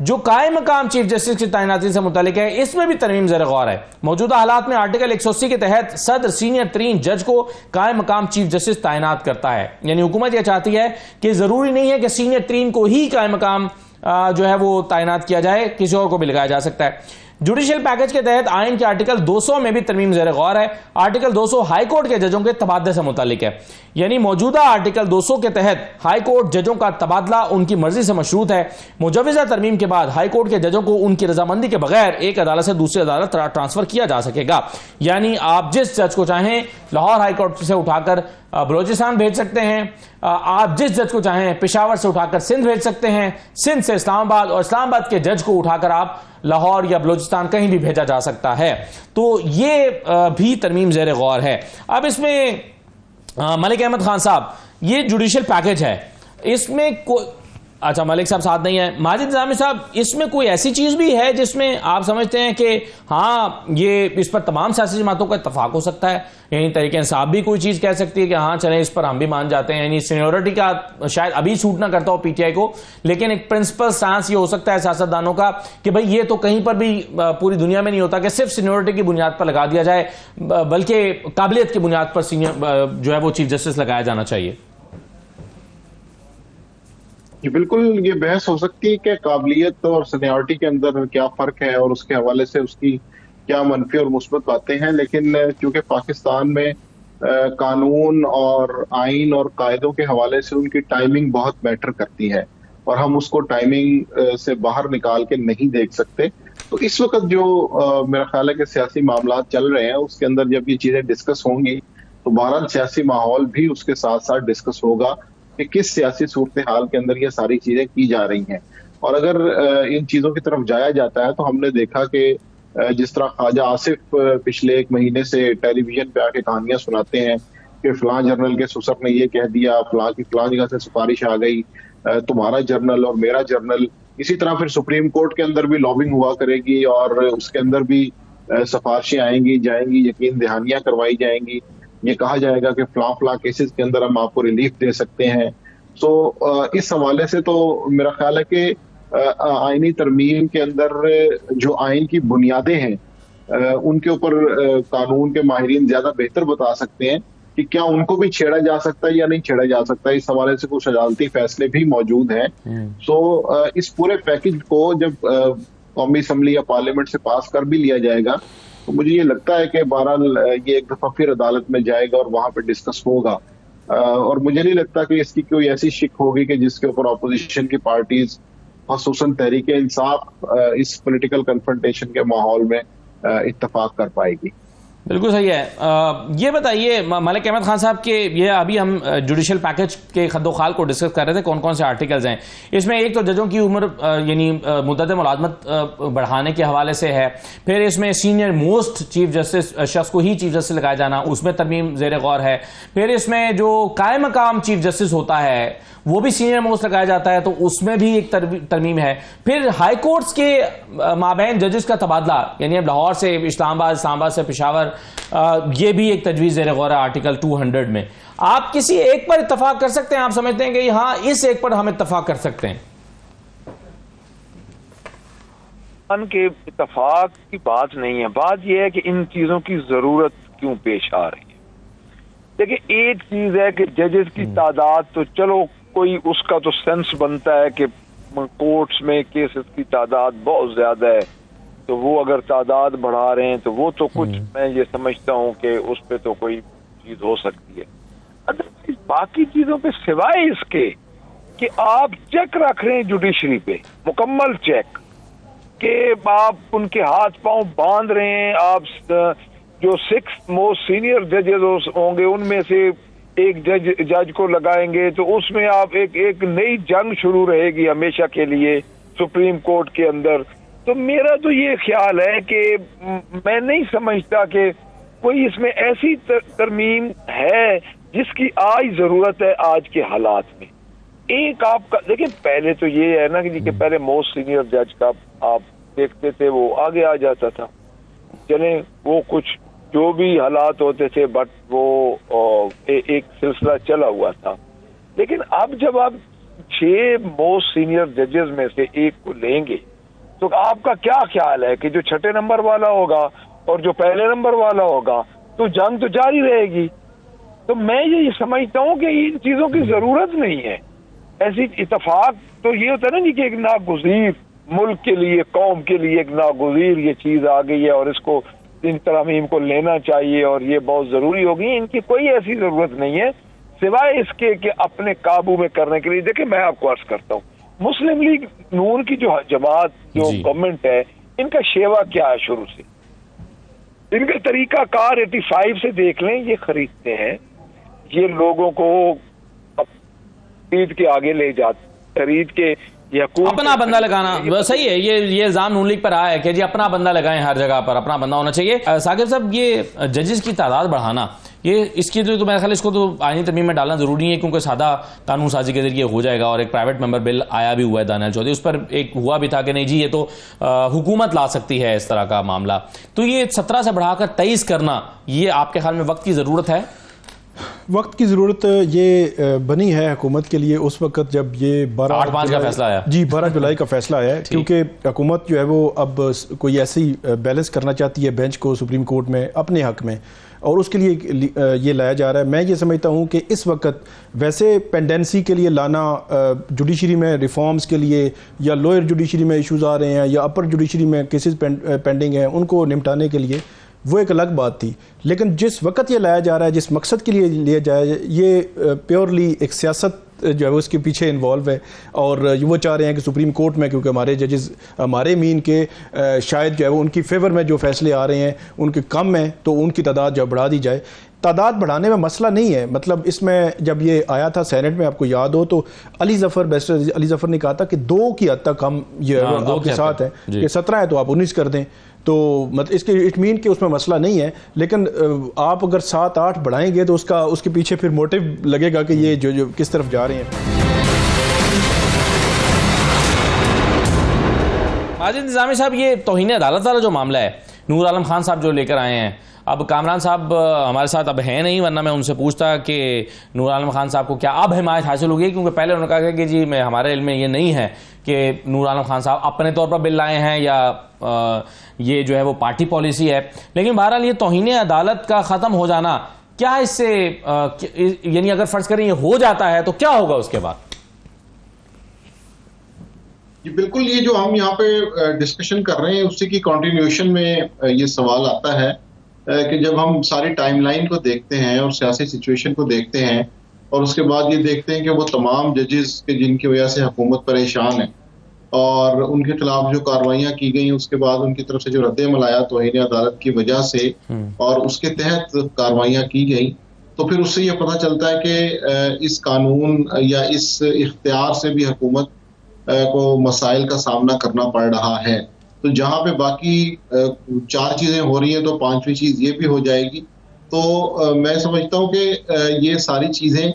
जो कायम मकाम चीफ जस्टिस की तैनाती से मुतालिक है, इसमें भी तरमीम ज़ेर गौर है। मौजूदा हालात में आर्टिकल 180 के तहत सदर सीनियर तरीन जज को कायम मकाम चीफ जस्टिस तैनात करता है। यानी हुकूमत यह चाहती है कि जरूरी नहीं है कि सीनियर तरीन को ही कायम मकाम जो है वो तैनात किया जाए, किसी और को भी लगाया जा सकता है। जुडिशियल पैकेज के तहत आइन के आर्टिकल 200 में भी तरमीम ज़ेर गौर है। आर्टिकल 200 हाई कोर्ट के जजों के तबादले से मुतालिक है। यानी मौजूदा आर्टिकल 200 के तहत हाई कोर्ट जजों का तबादला उनकी मर्जी से मशरूत है। मुजवजा तरमीम के बाद हाई कोर्ट के जजों को उनकी रजामंदी के बगैर एक अदालत से दूसरी अदालत ट्रांसफर किया जा सकेगा। यानी आप जिस जज को चाहें लाहौर हाई कोर्ट से उठाकर बलोचिस्तान भेज सकते हैं, आप जिस जज को चाहें पेशावर से उठाकर सिंध भेज सकते हैं, सिंध से इस्लामाबाद, और इस्लामाबाद के जज को उठाकर आप लाहौर या बलोचिस्तान कहीं भी भेजा जा सकता है। तो ये भी तरमीम ज़ेर गौर है। अब इसमें मलिक अहमद खान साहब, ये जुडिशियल पैकेज है, इसमें अच्छा मलिक साहब साथ नहीं है, माजिद निज़ामी साहब, इसमें कोई ऐसी चीज भी है जिसमें आप समझते हैं कि हाँ ये इस पर तमाम सियासी जमातों का इत्तफाक हो सकता है, यानी तहरीक इंसाफ भी कोई चीज कह सकती है कि हाँ चलें इस पर हम भी मान जाते हैं, यानी सीनियोरिटी का शायद अभी सूट ना करता हो पीटीआई को, लेकिन एक प्रिंसिपल स्टांस ये हो सकता है सियासतदानों का कि भाई ये तो कहीं पर भी पूरी दुनिया में नहीं होता कि सिर्फ सीनियोरिटी की बुनियाद पर लगा दिया जाए, बल्कि काबिलियत की बुनियाद पर सीनियर जो है वो चीफ जस्टिस लगाया जाना चाहिए। जी बिल्कुल, ये बहस हो सकती है कि काबिलियत और सीनियरिटी के अंदर क्या फर्क है और उसके हवाले से उसकी क्या मनफी और मुस्बत बातें हैं, लेकिन चूंकि पाकिस्तान में कानून और आइन और कायदों के हवाले से उनकी टाइमिंग बहुत मैटर करती है और हम उसको टाइमिंग से बाहर निकाल के नहीं देख सकते। तो इस वक्त जो मेरा ख्याल है कि सियासी मामला चल रहे हैं उसके अंदर जब ये चीजें डिस्कस होंगी तो बहरहाल सियासी माहौल भी उसके साथ साथ डिस्कस होगा कि किस सियासी सूरत हाल के अंदर ये सारी चीजें की जा रही हैं। और अगर इन चीजों की तरफ जाया जाता है तो हमने देखा कि जिस तरह ख्वाजा आसिफ पिछले 1 महीने से टेलीविजन पे आके कहानियां सुनाते हैं कि फलां जर्नल के सुसर ने ये कह दिया, फलां की फलां जगह से सिफारिश आ गई, तुम्हारा जर्नल और मेरा जर्नल। इसी तरह फिर सुप्रीम कोर्ट के अंदर भी लॉबिंग हुआ करेगी और उसके अंदर भी सिफारिशें आएंगी जाएंगी, यकीन दहानियां करवाई जाएंगी, ये कहा जाएगा कि फलां फलां केसेस के अंदर हम आपको रिलीफ दे सकते हैं। तो इस हवाले से तो मेरा ख्याल है कि आईनी तरमीम के अंदर जो आइन की बुनियादें हैं उनके ऊपर कानून के माहिरीन ज्यादा बेहतर बता सकते हैं कि क्या उनको भी छेड़ा जा सकता है या नहीं छेड़ा जा सकता। इस हवाले से कुछ अदालती फैसले भी मौजूद हैं। तो इस पूरे पैकेज को जब कौमी असम्बली या पार्लियामेंट से पास कर भी लिया जाएगा तो मुझे ये लगता है कि बहरहाल ये एक दफा फिर अदालत में जाएगा और वहां पे डिस्कस होगा। और मुझे नहीं लगता कि इसकी कोई ऐसी शिक होगी कि जिसके ऊपर अपोजिशन की पार्टीज ख़ुसूसन तहरीक इंसाफ इस पॉलिटिकल कन्फ्रंटेशन के माहौल में इत्तफाक कर पाएगी। बिल्कुल सही है। ये बताइए मलिक अहमद खान साहब के, ये अभी हम जुडिशियल पैकेज के खद्दोखाल को डिस्कस कर रहे थे, कौन कौन से आर्टिकल्स हैं इसमें। एक तो जजों की उम्र यानी मुद्दत मुलाजमत बढ़ाने के हवाले से है, फिर इसमें सीनियर मोस्ट चीफ जस्टिस शख्स को ही चीफ जस्टिस लगाया जाना, उसमें तरमीम ज़ेर गौर है। फिर इसमें जो कायम मकाम चीफ जस्टिस होता है वो भी सीनियर मोस्ट लगाया जाता है, तो उसमें भी एक तरमीम है। फिर हाई कोर्ट्स के माबैन जजेस का तबादला, यानी अब लाहौर से इस्लामाबाद से पेशावर, ये भी एक तजवीज़ ज़ेर गौर है आर्टिकल 200 में। आप किसी एक पर इत्तफाक कर सकते हैं? आप समझते हैं कि हाँ इस एक पर हम इत्तफाक कर सकते हैं? के इत्तफाक की बात नहीं है, बात यह है कि इन चीजों की जरूरत क्यों पेश आ रही है। देखिए, एक चीज है कि जजेस की तादाद तो चलो कोई उसका तो सेंस बनता है कि कोर्ट्स में केसेस की तादाद बहुत ज्यादा है, तो वो अगर तादाद बढ़ा रहे हैं तो वो तो कुछ मैं ये समझता हूँ कि उस पे तो कोई चीज हो सकती है। अदरवाइज बाकी चीजों पे सिवाय इसके कि आप चेक रख रहे हैं जुडिशरी पे, मुकम्मल चेक, कि आप उनके हाथ पांव बांध रहे हैं, आप जो 6 मोस्ट सीनियर जजेस होंगे उनमें से एक जज को लगाएंगे, तो उसमें आप एक नई जंग शुरू रहेगी हमेशा के लिए सुप्रीम कोर्ट के अंदर। तो मेरा तो ये ख्याल है कि मैं नहीं समझता कि कोई इसमें ऐसी तरमीम है जिसकी आज जरूरत है आज के हालात में। एक आपका देखिए, पहले तो ये है ना कि पहले मोस्ट सीनियर जज का आप देखते थे वो आगे आ जाता था, चले वो कुछ जो भी हालात होते थे, बट वो एक सिलसिला चला हुआ था। लेकिन अब जब आप 6 मोस्ट सीनियर जजेस में से एक को लेंगे तो आपका क्या ख्याल है कि जो 6 नंबर वाला होगा और जो पहले नंबर वाला होगा तो जंग तो जारी रहेगी। तो मैं ये समझता हूँ कि इन चीजों की जरूरत नहीं है। ऐसी इत्तेफाक तो ये होता है ना जी कि एक नागुज़ीर मुल्क के लिए, कौम के लिए एक नागुज़ीर ये चीज आ गई है और इसको इन तरमीम को लेना चाहिए और ये बहुत जरूरी होगी। इनकी कोई ऐसी जरूरत नहीं है सिवाय इसके कि अपने काबू में करने के लिए। देखिए, मैं आपको अर्ज करता हूँ, मुस्लिम लीग नून की जो जमात, जो गवर्नमेंट है, इनका शेवा क्या है शुरू से, इनका तरीका कार 85 से देख लें, ये खरीदते हैं, ये लोगों को खरीद के आगे ले जाते, खरीद के अपना बंदा लगाना। सही है, ये इल्जाम नून लीग पर आया है कि जी अपना बंदा लगाएं, हर जगह पर अपना बंदा होना चाहिए। साकिब साहब, ये जजेस की तादाद बढ़ाना, ये इसकी तो मेरे ख्याल इसको तो आईनी तरमीम में डालना जरूरी है, क्योंकि सादा कानून साजी के जरिए हो जाएगा। और एक प्राइवेट मेंबर बिल आया भी हुआ है दानियाल चौधरी, उस पर एक हुआ भी था कि नहीं जी ये तो हुकूमत ला सकती है इस तरह का मामला। तो ये 17 से बढ़ाकर 23 करना, ये आपके ख्याल में वक्त की जरूरत है? वक्त की ज़रूरत ये बनी है हुकूमत के लिए उस वक्त जब ये 8/5 का फैसला आया। जी, 12 जुलाई का फैसला आया है, क्योंकि हुकूमत जो है वो अब कोई ऐसी बैलेंस करना चाहती है बेंच को सुप्रीम कोर्ट में अपने हक में, और उसके लिए ये लाया जा रहा है। मैं ये समझता हूँ कि इस वक्त वैसे पेंडेंसी के लिए लाना, जुडिशरी में रिफॉर्म्स के लिए, या लोअर जुडिशरी में इश्यूज़ आ रहे हैं या अपर जुडिशरी में केसेस पेंडिंग हैं, उनको निपटाने के लिए, वो एक अलग बात थी। लेकिन जिस वक्त ये लाया जा रहा है, जिस मकसद के लिए लिया जाए, ये प्योरली एक सियासत जो है उसके पीछे इन्वॉल्व है। और वो चाह रहे हैं कि सुप्रीम कोर्ट में, क्योंकि हमारे जजेस हमारे मीन के शायद जो है वो उनकी फेवर में जो फैसले आ रहे हैं उनके कम हैं, तो उनकी तादाद जो बढ़ा दी जाए। तादाद बढ़ाने में मसला नहीं है, मतलब इसमें जब ये आया था सेनेट में, आपको याद हो तो बैरिस्टर अली जफर ने कहा था कि 2 की हद तक हम ये आपके साथ हैं, कि 17 है तो आप 19 कर दें। तो मतलब इसके इट मीन कि उसमें मसला नहीं है, लेकिन आप अगर 7-8 बढ़ाएंगे तो उसके पीछे फिर मोटिव लगेगा कि ये जो किस तरफ जा रहे हैं। माजिद निज़ामी साहब, ये तौहीन अदालत वाला जो मामला है, नूर आलम खान साहब जो लेकर आए हैं, अब कामरान साहब हमारे साथ अब हैं नहीं, वरना मैं उनसे पूछता कि नूर आलम खान साहब को क्या अब हिमायत हासिल हो गई, क्योंकि पहले उन्होंने कहा कि जी मैं हमारे इल्म में ये नहीं है कि नूर आलम खान साहब अपने तौर पर बिल लाए हैं या ये जो है वो पार्टी पॉलिसी है। लेकिन बहरहाल ये तौहीन अदालत का ख़त्म हो जाना, क्या इससे यानी अगर फर्ज करें ये हो जाता है तो क्या होगा उसके बाद? जी बिल्कुल, ये जो हम यहाँ पे डिस्कशन कर रहे हैं उसी की कंटिन्यूएशन में ये सवाल आता है कि जब हम सारी टाइमलाइन को देखते हैं और सियासी सिचुएशन को देखते हैं और उसके बाद ये देखते हैं कि वो तमाम जजेस के जिनकी वजह से हुकूमत परेशान है, और उनके खिलाफ जो कार्रवाइयां की गई उसके बाद उनकी तरफ से जो रद्द-ए-अमल आया तौहीन अदालत की वजह से और उसके तहत कार्रवाइयां की गई, तो फिर उससे ये पता चलता है कि इस कानून या इस इख्तियार से भी हुकूमत को मसाइल का सामना करना पड़ रहा है। तो जहां पे बाकी 4 चीजें हो रही हैं तो 5वीं चीज ये भी हो जाएगी। तो मैं समझता हूं कि ये सारी चीजें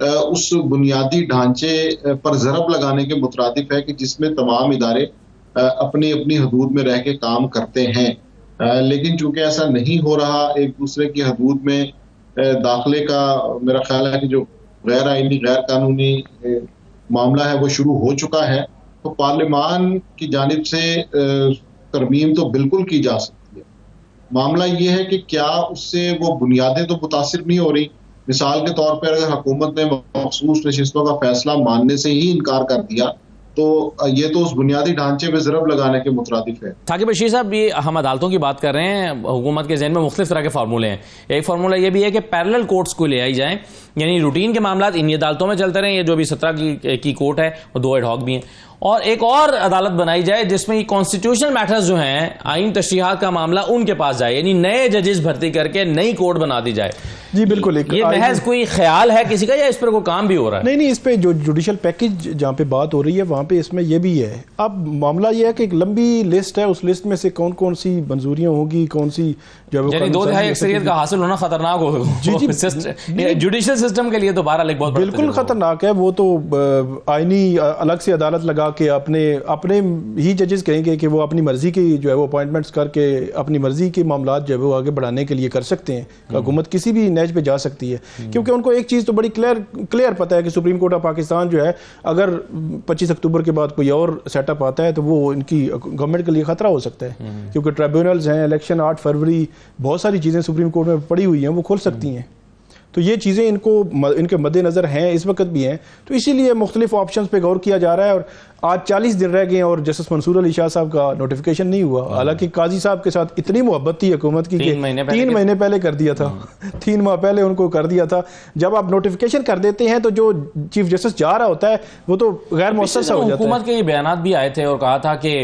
उस बुनियादी ढांचे पर ज़रब लगाने के मुतरादिफ है कि जिसमें तमाम इदारे अपनी अपनी हदूद में रह के काम करते हैं, लेकिन चूंकि ऐसा नहीं हो रहा, एक दूसरे की हदूद में दाखिले का मेरा ख्याल है कि जो गैर आईनी गैर कानूनी मामला है वो शुरू हो चुका है। तो पार्लियामान की जानिब से तरमीम तो बिल्कुल की जा सकती है। मामला ये है कि क्या उससे वो बुनियादें तो मुतासिर नहीं हो रही। मिसाल के तौर पर अगर हुकूमत ने मखसूस नशिस्तों का फैसला मानने से ही इनकार कर दिया तो ये तो उस बुनियादी ढांचे पे ज़रब लगाने के मुतरादिफ है। साकिब बशीर साहब, ये हम अदालतों की बात कर रहे हैं, हुकूमत के ज़हन में मुख्तलिफ तरह के फार्मूले हैं। एक फार्मूला ये भी है कि पैरेलल कोर्ट्स को ले आई जाएं, यानी रूटीन के मामला इन्हीं अदालतों में चलते रहें, ये जो भी 17 की कोर्ट है और 2 एड हॉक भी हैं, और एक और अदालत बनाई जाए जिसमें कॉन्स्टिट्यूशनल मैटर्स जो हैं, आइन तशरीहात का मामला उनके पास जाए, यानी नए जजेस भर्ती करके नई कोर्ट बना दी जाए। जी बिल्कुल। ये महज कोई ख्याल है किसी का या इस पर कोई काम भी हो रहा है? नहीं, इस पे जो जुडिशल पैकेज जहाँ पे बात हो रही है वहाँ पे इसमें ये भी है। अब मामला ये है कि एक लंबी लिस्ट है, उस लिस्ट में से कौन कौन सी मंजूरियाँ होंगी, कौन सी जो है 2/3 अक्सरियत का हासिल होना खतरनाक हो। जी, जुडिशल सिस्टम के लिए तो बहरहाल एक बहुत बिल्कुल खतरनाक है। वो तो आईनी अलग से अदालत लगा के अपने ही जजेस कहेंगे कि वो अपनी मर्जी की जो है वो अपॉइंटमेंट्स करके अपनी मर्जी के मामला जो है वो आगे बढ़ाने के लिए कर सकते हैं। हुकूमत किसी भी नेज पे जा सकती है, क्योंकि उनको एक चीज़ तो बड़ी क्लियर पता है कि सुप्रीम कोर्ट ऑफ पाकिस्तान जो है अगर 25 अक्टूबर के बाद कोई और सेटअप आता है तो वो इनकी गवर्नमेंट के लिए खतरा हो सकता है, क्योंकि ट्रिब्यूनल्स हैं, इलेक्शन 8 फरवरी, बहुत सारी चीज़ें सुप्रीम कोर्ट में पड़ी हुई हैं, वो खोल सकती हैं। तो ये चीज़ें इनके मद्देनज़र हैं, इस वक्त भी हैं। तो इसीलिए मुख्तलिफ ऑप्शंस पे गौर किया जा रहा है। और आज 40 दिन रह गए और जस्टिस मंसूर अली शाह साहब का नोटिफिकेशन नहीं हुआ। हालांकि काजी साहब के साथ इतनी मोहब्बत थी हुकूमत की कि 3 महीने पहले कर दिया था, 3 माह पहले उनको कर दिया था। जब आप नोटिफिकेशन कर देते हैं तो जो चीफ जस्टिस जा रहा होता है वो तो गैर मुअस्सर सा हो जाता है। हुकूमत के ये बयान भी आए थे और कहा था कि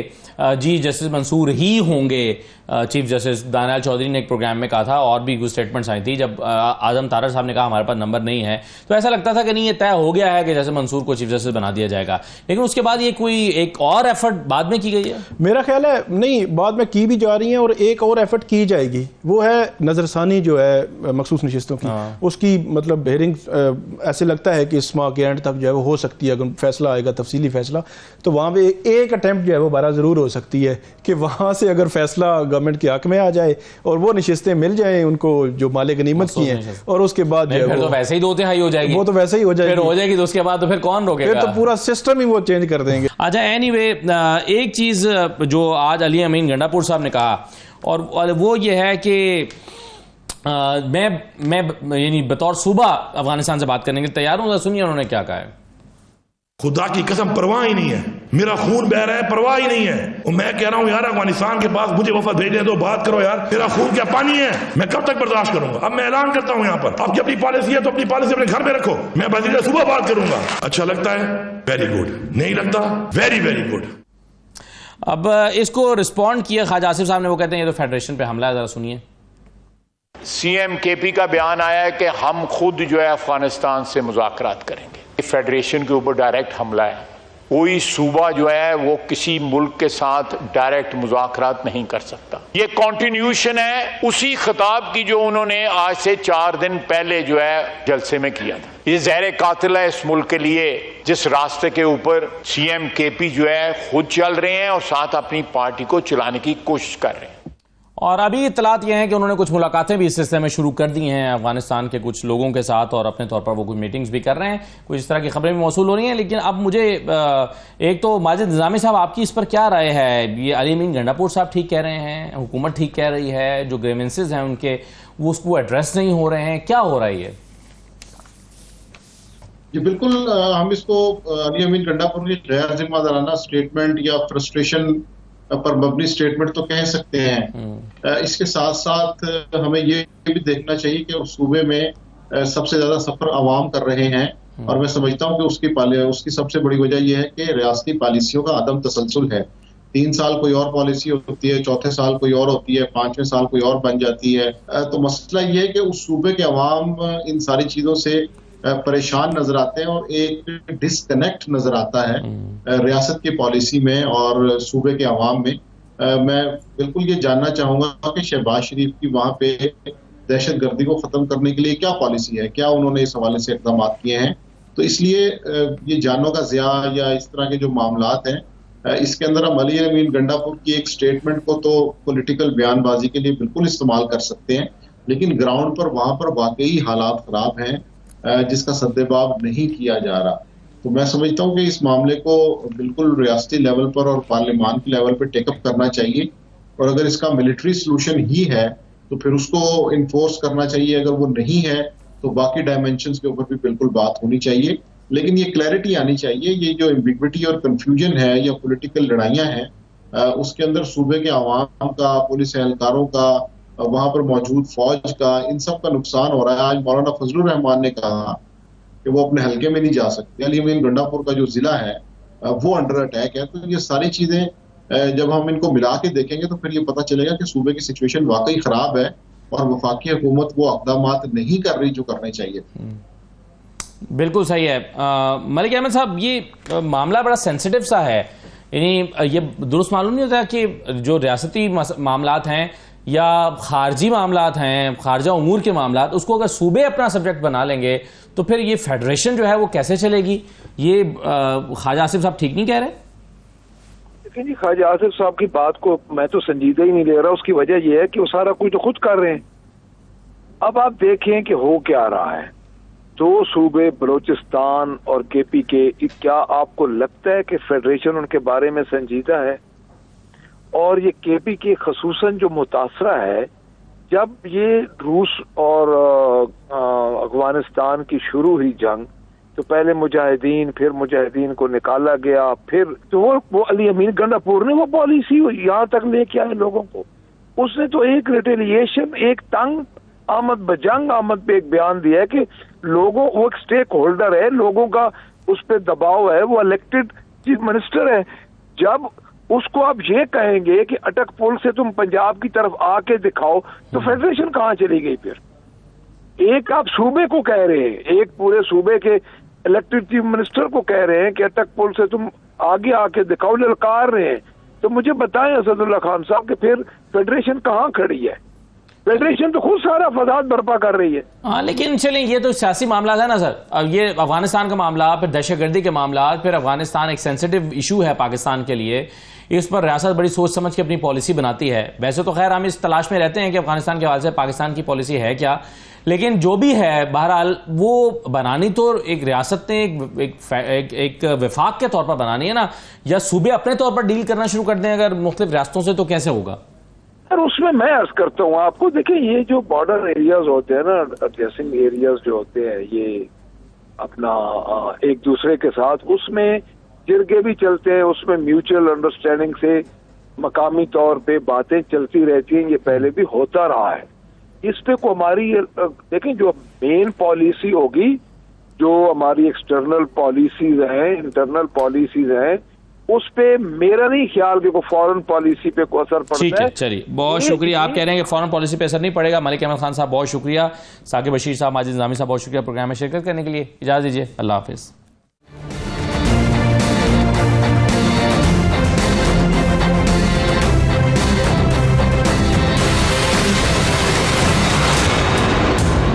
जी जस्टिस मंसूर ही होंगे चीफ जस्टिस। दानियाल चौधरी ने एक प्रोग्राम में कहा था, और भी कुछ स्टेटमेंट्स आई थी। जब आजम तारड़ साहब ने कहा हमारे पास नंबर नहीं है, तो ऐसा लगता था कि नहीं ये तय हो गया है कि जैसे मंसूर को चीफ जस्टिस बना दिया जाएगा। लेकिन उसके बाद ये कोई एक और एफर्ट बाद में की गई है? मेरा ख्याल है नहीं, बाद में की भी जा रही है और एक और एफर्ट की जाएगी। वो है नजरसानी जो है मखसूस नशिस्तों की, उसकी मतलब हेयरिंग ऐसे लगता है कि इस माह के एंड तक जो है वो हो सकती है। अगर फैसला आएगा, तफसीली फैसला, तो वहाँ पे एक अटैम्प्ट जो है वो 12 जरूर हो सकती है कि वहाँ से अगर फैसला गवर्नमेंट के हक में आ जाए और वो नशिस्तें मिल जाए उनको जो माले गनीमत की हैं, और उसके बाद फिर तो वैसे ही 2/3 हो जाएगी। वो तो वैसे ही हो जाएगी, फिर हो जाएगी, तो उसके बाद तो फिर कौन रोकेगा? फिर तो पूरा सिस्टम ही वो चेंज कर देंगे। अच्छा, एनीवे, एक चीज जो आज अली अमीन गंडापुर साहब ने कहा, और वो ये है कि मैं यानी बतौर सूबा अफगानिस्तान से बात करने के लिए तैयार हूं। सुनिए उन्होंने क्या कहा है। खुदा की कसम परवाह ही नहीं है, मेरा खून बह रहा है, परवाह ही नहीं है। और मैं कह रहा हूं यार, अफगानिस्तान के पास मुझे वफद भेजने दो, बात करो यार। मेरा खून क्या पानी है? मैं कब तक बर्दाश्त करूंगा? अब मैं ऐलान करता हूं यहाँ पर, आपकी अपनी पॉलिसी है तो अपनी पॉलिसी अपने घर में रखो। मैं वज़ीर सुबह बात करूंगा। अच्छा लगता है? Very good. नहीं लगता? Very very good. अब इसको रिस्पॉन्ड किया ख्वाजा आसिफ साहब ने, वो कहते हैं ये तो फेडरेशन पे हमला है। जरा सुनिए। सीएम केपी का बयान आया है कि हम खुद जो है अफगानिस्तान से मुज़ाकरात करेंगे। फेडरेशन के ऊपर डायरेक्ट हमला है। कोई सूबा जो है वो किसी मुल्क के साथ डायरेक्ट मुज़ाकरात नहीं कर सकता। ये कॉन्टिन्यूशन है उसी खिताब की जो उन्होंने आज से 4 दिन पहले जो है जलसे में किया था। ये ज़हर कातिल है इस मुल्क के लिए, जिस रास्ते के ऊपर सीएम केपी जो है खुद चल रहे हैं और साथ अपनी पार्टी को चलाने की कोशिश कर रहे हैं। और अभी इत्तलात ये हैं कि उन्होंने कुछ मुलाकातें भी इस सिलसिले में शुरू कर दी हैं अफगानिस्तान के कुछ लोगों के साथ, और अपने तौर पर वो कुछ मीटिंग्स भी कर रहे हैं। कुछ इस तरह की खबरें भी मौसूल हो रही हैं। लेकिन अब मुझे एक तो माजिद निज़ामी साहब, आपकी इस पर क्या राय है? ये अली अमीन गंडापुर साहब ठीक कह रहे हैं, हुकूमत ठीक कह रही है, जो ग्रीवेंसेस हैं उनके वो उसको एड्रेस नहीं हो रहे हैं, क्या हो रहा है ये? जी बिल्कुल, हम इसको अली अमीन गंडापुर की गैर जिम्मेदाराना स्टेटमेंट या फ्रस्ट्रेशन पर मबनी स्टेटमेंट तो कह सकते हैं। इसके साथ साथ हमें ये भी देखना चाहिए कि उस सूबे में सबसे ज्यादा सफर आवाम कर रहे हैं और मैं समझता हूँ कि उसकी सबसे बड़ी वजह यह है कि रियासती पॉलिसियों का अदम तसलसल है। 3 साल कोई और पॉलिसी होती है, चौथे साल कोई और होती है, 5वें साल कोई और बन जाती है। तो मसला ये है कि उस सूबे के अवाम इन सारी चीजों से परेशान नजर आते हैं और एक डिस्कनेक्ट नजर आता है रियासत की पॉलिसी में और सूबे के अवाम में। मैं बिल्कुल ये जानना चाहूंगा कि शहबाज शरीफ की वहां पे दहशतगर्दी को खत्म करने के लिए क्या पॉलिसी है, क्या उन्होंने इस हवाले से इकदाम किए हैं। तो इसलिए ये जानों का ज़िया या इस तरह के जो मामलात हैं, इसके अंदर हम अली अमीन गंडापुर की एक स्टेटमेंट को तो पॉलिटिकल बयानबाजी के लिए बिल्कुल इस्तेमाल कर सकते हैं, लेकिन ग्राउंड पर वहां पर वाकई हालात खराब हैं जिसका सद्देबाब नहीं किया जा रहा। तो मैं समझता हूँ कि इस मामले को बिल्कुल रियासती लेवल पर और पार्लियामान के लेवल पर टेकअप करना चाहिए, और अगर इसका मिलिट्री सोल्यूशन ही है तो फिर उसको इन्फोर्स करना चाहिए। अगर वो नहीं है तो बाकी डायमेंशंस के ऊपर भी बिल्कुल बात होनी चाहिए, लेकिन ये क्लैरिटी आनी चाहिए। ये जो एम्बिग्विटी और कंफ्यूजन है या पॉलिटिकल लड़ाइयां हैं, उसके अंदर सूबे के अवाम का, पुलिस एहलकारों का, वहां पर मौजूद फौज का, इन सब का नुकसान हो रहा है। आज मौलाना फजलुर रहमान ने कहा कि वो अपने हल्के में नहीं जा सकते। अली अमीन गंडापुर का जो जिला है वो अंडर अटैक है। तो ये सारी चीजें जब हम इनको मिला के देखेंगे तो फिर ये पता चलेगा कि सूबे की सिचुएशन वाकई खराब है और वफाकी हुकूमत वो इक़दामात नहीं कर रही जो करने चाहिए। बिल्कुल सही है। मलिक अहमद साहब, ये मामला बड़ा सेंसिटिव सा है, यानी ये दुरुस्त मालूम नहीं होता कि जो रियासती मामलात हैं या खारजी मामलात हैं, खारजा उमूर के मामलात, उसको अगर सूबे अपना सब्जेक्ट बना लेंगे तो फिर ये फेडरेशन जो है वो कैसे चलेगी? ये ख्वाजा आसिफ साहब ठीक नहीं कह रहे? देखिए जी, ख्वाजा आसिफ साहब की बात को मैं तो संजीदा ही नहीं ले रहा। उसकी वजह यह है कि वो सारा कुछ तो खुद कर रहे हैं। अब आप देखें कि हो क्या रहा है। 2 सूबे बलोचिस्तान और केपी के, क्या आपको लगता है कि फेडरेशन उनके बारे में संजीदा है? और ये केपी के खसूसन जो मुतासरा है, जब ये रूस और अफगानिस्तान की शुरू हुई जंग, तो पहले मुजाहिदीन, फिर मुजाहिदीन को निकाला गया, फिर तो वो अली अमीन गंडापुर ने वो पॉलिसी यहाँ तक लेके आए लोगों को। उसने तो एक रिटेलिएशन, एक तंग आमद बजंग आमद पे एक बयान दिया है कि लोगों, वो एक स्टेक होल्डर है, लोगों का उस पर दबाव है, वो इलेक्टेड चीफ मिनिस्टर है। जब उसको आप ये कहेंगे कि अटक पुल से तुम पंजाब की तरफ आके दिखाओ, तो फेडरेशन कहाँ चली गई फिर? एक आप सूबे को कह रहे हैं, एक पूरे सूबे के इलेक्टेड चीफ मिनिस्टर को कह रहे हैं कि अटक पुल से तुम आगे आके दिखाओ, ललकार रहे हैं। तो मुझे बताएं असदुल्ला खान साहब कि फिर फेडरेशन कहाँ खड़ी है? फेडरेशन तो खुद सारा फसाद बर्पा कर रही है। हाँ, लेकिन चलें, ये तो सियासी मामला है ना सर। अब ये अफगानिस्तान का मामला, फिर दहशतगर्दी के मामला, फिर अफगानिस्तान एक सेंसिटिव इशू है पाकिस्तान के लिए। इस पर रियासत बड़ी सोच समझ के अपनी पॉलिसी बनाती है। वैसे तो खैर हम इस तलाश में रहते हैं कि अफगानिस्तान के हवाले से पाकिस्तान की पॉलिसी है क्या, लेकिन जो भी है बहरहाल वो बनानी तो एक रियासत ने एक विफाक के तौर पर बनानी है ना, या सूबे अपने तौर पर डील करना शुरू कर दें अगर मुख्तलिफ रियासतों से, तो कैसे होगा? सर, उसमें मैं अर्ज करता हूँ आपको, देखिए ये जो बॉर्डर एरियाज होते हैं ना, एडजेसेंट एरियाज जो होते हैं, ये अपना एक दूसरे के साथ, उसमें जिरगे भी चलते हैं, उसमें म्यूचुअल अंडरस्टैंडिंग से मकामी तौर पे बातें चलती रहती हैं। ये पहले भी होता रहा है। इस पे को हमारी देखें, जो मेन पॉलिसी होगी, जो हमारी एक्सटर्नल पॉलिसीज हैं, इंटरनल पॉलिसीज हैं, उस पे मेरा नहीं ख्याल कि कोई फॉरेन पॉलिसी पे कोई असर पड़ता है। चलिए, बहुत शुक्रिया। आप कह रहे हैं कि फॉरेन पॉलिसी पे असर नहीं पड़ेगा। मलिक अहमद खान साहब बहुत शुक्रिया, साकिब बशीर साहब, माजिद निज़ामी साहब बहुत शुक्रिया प्रोग्राम में शिरकत करने के लिए। इजाज़त दीजिए, अल्लाह हाफिज़।